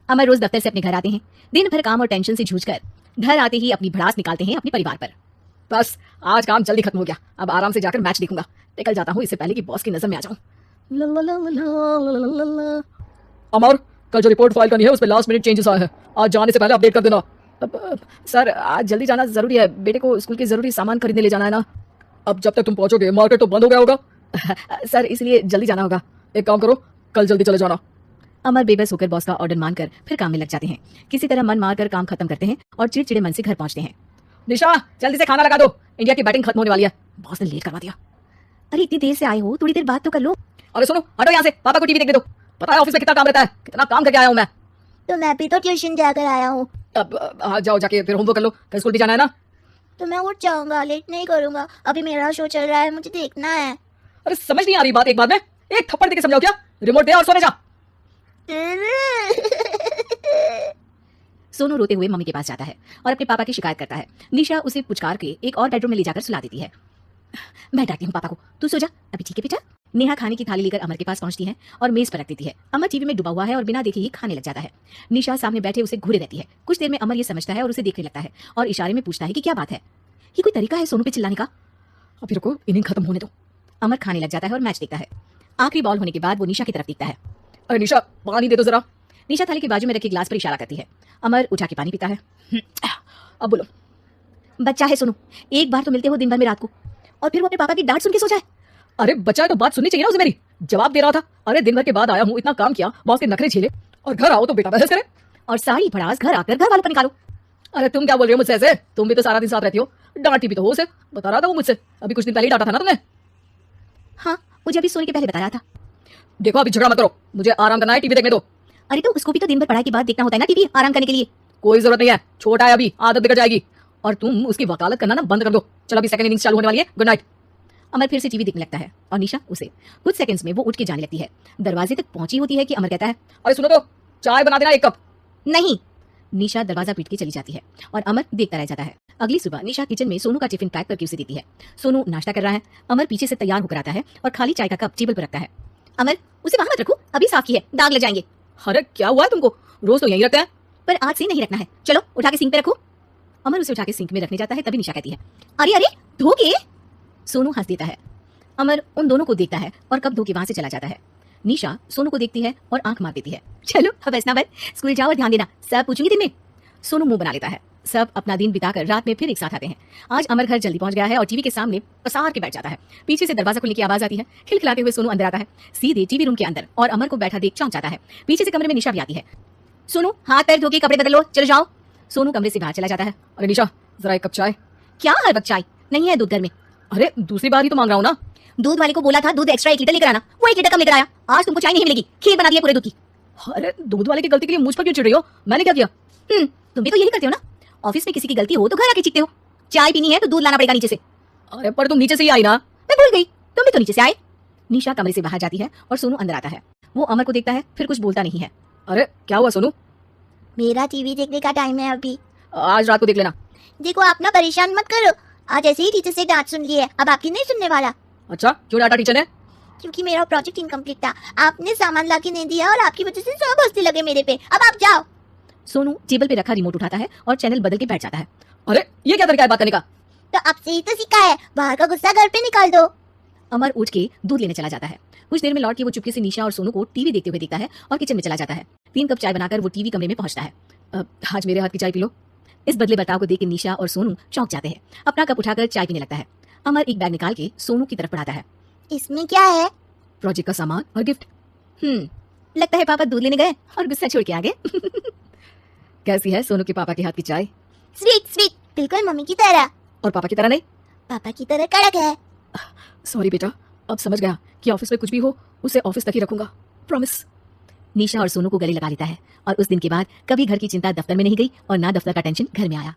अमर रोज दफ्तर से अपने घर आते हैं। दिन भर काम और टेंशन से जूझकर घर आते ही अपनी भड़ास निकालते हैं अपने परिवार पर। बस आज काम जल्दी खत्म हो गया, अब आराम से जाकर मैच देखूंगा। निकल जाता हूँ इससे पहले कि बॉस की नजर में आ जाऊं। अमर, कल जो रिपोर्ट फाइल करनी है उस पर लास्ट मिनट चेंजेस आए हैं, आज जाने से पहले अपडेट कर देना। सर आज जल्दी जाना जरूरी है, बेटे को स्कूल के जरूरी सामान खरीदने ले जाना है ना। अब जब तक तुम पहुंचोगे मार्केट तो बंद हो गया होगा। सर इसलिए जल्दी जाना होगा। एक काम करो, कल जल्दी चले जाना। अमर बेबस होकर बॉस का ऑर्डर मानकर फिर काम में लग जाते हैं। किसी तरह मन मारकर काम खत्म करते हैं और चिड़चिड़े मन से घर पहुंचते हैं। निशा जल्दी से खाना लगा दो, इंडिया की बैटिंग खत्म होने वाली है। बॉस ने लेट करवा दिया। अरे इतनी देर से आए हो, थोड़ी देर बात तो कर लो। अरे सुनो, हटो यहाँ से, पापा को टीवी देखने दो। पता है ऑफिस में कितना काम रहता है, कितना काम करके आया हूँ मैं। तो मैं भी तो ट्यूशन जाकर आया हूँ। अब जाओ जाके फिर होमवर्क कर लो, कल स्कूल भी जाना है ना। तो मैं उठ जाऊंगा, लेट नहीं करूंगा। अभी मेरा शो चल रहा है, मुझे देखना है। अरे समझ नहीं आ रही बात एक बार में, एक थप्पड़ देके समझाओ क्या। रिमोट दे और सोने जा। सोनू रोते हुए मम्मी के पास जाता है और अपने पापा की शिकायत करता है। निशा उसे पुचकार के एक और बेडरूम में ले जाकर सुला देती है। मैं डांटती हूँ पापा को, तू सो जा। अभी ठीक है बेटा। नेहा खाने की थाली लेकर अमर के पास पहुंचती है और मेज पर रख देती है। अमर टीवी में डूबा हुआ है और बिना देखे ही खाने लग जाता है। निशा सामने बैठे उसे घूरे रहती है। कुछ देर में अमर ये समझता है और उसे देखने लगता है और इशारे में पूछता है कि क्या बात है। ये कोई तरीका है सोनू पे चिल्लाने का? अभी रुको, इनिंग खत्म होने दो। अमर खाने लग जाता है और मैच देखता है। आखिरी बॉल होने के बाद वो निशा की तरफ देखता है। अरे निशा पानी दे दो जरा। निशा थाली के बाजू में रखे गिलास पर इशारा करती है। अमर उठा के पानी पीता है। अब बोलो। बच्चा है सोनू, एक बार तो मिलते हो दिन भर में रात को, और फिर वो अपने पापा की डांट सुन के सो जाए। अरे बच्चा है तो बात सुननी चाहिए ना उसे मेरी। जवाब दे रहा था। अरे दिन भर के बाद आया हूँ, इतना काम किया, बॉस के नखरे झेले, और घर आओ तो बेटा बहस करे और सारी भड़ास घर आकर घर वालों पर निकालो। अरे तुम क्या बोल रही हो मुझसे ऐसे? तुम भी तो सारा दिन साथ रहती हो, डांटी भी तो हो उसे। बता रहा था वो मुझसे, अभी कुछ दिन पहले ही डांटा था ना तुमने। हाँ मुझे अभी सोने के पहले बताया था। देखो अभी झगड़ा मत करो, मुझे आराम करना है, टीवी देखने दो। अरे तो उसको भी तो दिन भर पढ़ाई के बाद देखना होता है ना टीवी, आराम करने के लिए। कोई जरूरत नहीं है, छोटा है अभी, आदत बिगड़ जाएगी। और तुम उसकी वकालत करना ना बंद कर दो। चलो अभी सेकंड इनिंग्स चालू होने वाली है, गुड नाइट। अमर फिर से टीवी देखने लगता है और निशा उसे। कुछ सेकंड्स में वो उठ के जाने लगती है। दरवाजे तक पहुंची होती है कि अमर कहता है, अरे सुनो तो, चाय बना देना 1 कप। नहीं। निशा दरवाजा पीट के चली जाती है और अमर देखता रह जाता है। अगली सुबह निशा किचन में सोनू का टिफिन पैक करके उसे देती है। सोनू नाश्ता कर रहा है। अमर पीछे से तैयार होकर आता है और खाली चाय का कप टेबल पर रखता है। अमर उसे वहां मत रखो, अभी साफ की है, दाग लग जाएंगे। अरे क्या हुआ है तुमको, रोज तो यहीं रखते हैं। पर आज से नहीं रखना है, चलो उठा के सिंक पे रखो। अमर उसे उठा के सिंक में रखने जाता है, तभी निशा कहती है, अरे अरे धोके। सोनू हंस देता है। अमर उन दोनों को देखता है और कब धो के वहां से चला जाता है। निशा सोनू को देखती है और आंख मार देती है। चलो अब ऐसा बन, स्कूल जाओ और ध्यान देना, सब पूछूंगी दिन में। सोनू मुंह बना लेता है। सब अपना दिन बिताकर रात में फिर एक साथ आते हैं। आज अमर घर जल्दी पहुंच गया है और टीवी के सामने पसार के बैठ जाता है। पीछे से दरवाजा खुलने की आवाज आती है। खिलखिलाते हुए सोनू अंदर आता है, सीधे टीवी रूम के अंदर, और अमर को बैठा देख चौंक जाता है। पीछे से कमरे में निशा भी आती है। सोनू हाथ पैर धो के कपड़े बदल लो, चलो जाओ। सोनू कमरे से बाहर चला जाता है। अरे निशा जरा 1 कप चाय। क्या हर वक्त चाय? नहीं है दूध घर में। अरे दूसरी बार ही तो मांग रहा हूँ ना। दूध वाले को बोला था दूध एक्स्ट्रा 1 लीटर लेकर आना, वो 1 लीटर कम लेकर आया। आज तुमको चाय नहीं मिलेगी, खीर बना दिया पूरे दूध की। अरे दूध वाले की गलती के लिए मुझ पर क्यों चिढ़ रही हो? मैंने क्या किया? तुम भी तो यही करते हो ना, ऑफिस में किसी की गलती हो तो घर आके चीखते हो। चाय पीनी है तो दूध लाना पड़ेगा नीचे से। अरे पर तुम नीचे से ही आई ना। मैं भूल गई, तुम भी तो नीचे से आए। निशा कमरे से बाहर जाती है और सोनू अंदर आता है। वो अमर को देखता है, फिर कुछ बोलता नहीं है। अरे क्या हुआ सोनू? मेरा टीवी देखने का टाइम है अभी। आज रात को देख लेना। देखो आप ना परेशान मत करो, आज ऐसे ही टीचर से डांट सुन ली है, अब आपकी नहीं सुनने वाला। अच्छा क्यों डांटा टीचर ने? क्योंकि मेरा प्रोजेक्ट इनकम्प्लीट था, आपने सामान ला के नहीं दिया और आपकी वजह से सब हंसने लगे मेरे पे। अब आप जाओ। सोनू टेबल पे रखा रिमोट उठाता है और चैनल बदल के बैठ जाता है। अरे ये क्या तरीका है बात करने का? तो आपसे ही तो सीखा है, बाहर का गुस्सा घर पे निकाल दो। अमर उठ के दूध लेने चला जाता है। कुछ देर में लौट के वो चुपके से निशा और सोनू को टीवी देखते हुए देखता है और किचन में चला जाता है। 3 कप चाय बनाकर वो टीवी कमरे में पहुंचता है। आज मेरे हाथ की चाय पी लो। इस बदले बर्ताव को देख के निशा और सोनू चौंक जाते हैं। अपना कप उठाकर चाय पीने लगता है। अमर एक बैग निकाल के सोनू की तरफ बढ़ाता है। इसमें क्या है? प्रोजेक्ट का सामान और गिफ्ट। लगता है पापा दूध लेने गए और गुस्सा छोड़ के आ गए। कैसी है सोनू के पापा के हाथ की चाय? स्वीट स्वीट, बिल्कुल मम्मी की तरह। और पापा की तरह नहीं? पापा की तरह कड़क है। सॉरी बेटा, अब समझ गया कि ऑफिस में कुछ भी हो उसे ऑफिस तक ही रखूंगा, प्रॉमिस। निशा और सोनू को गले लगा लेता है और उस दिन के बाद कभी घर की चिंता दफ्तर में नहीं गई और ना दफ्तर का टेंशन घर में आया।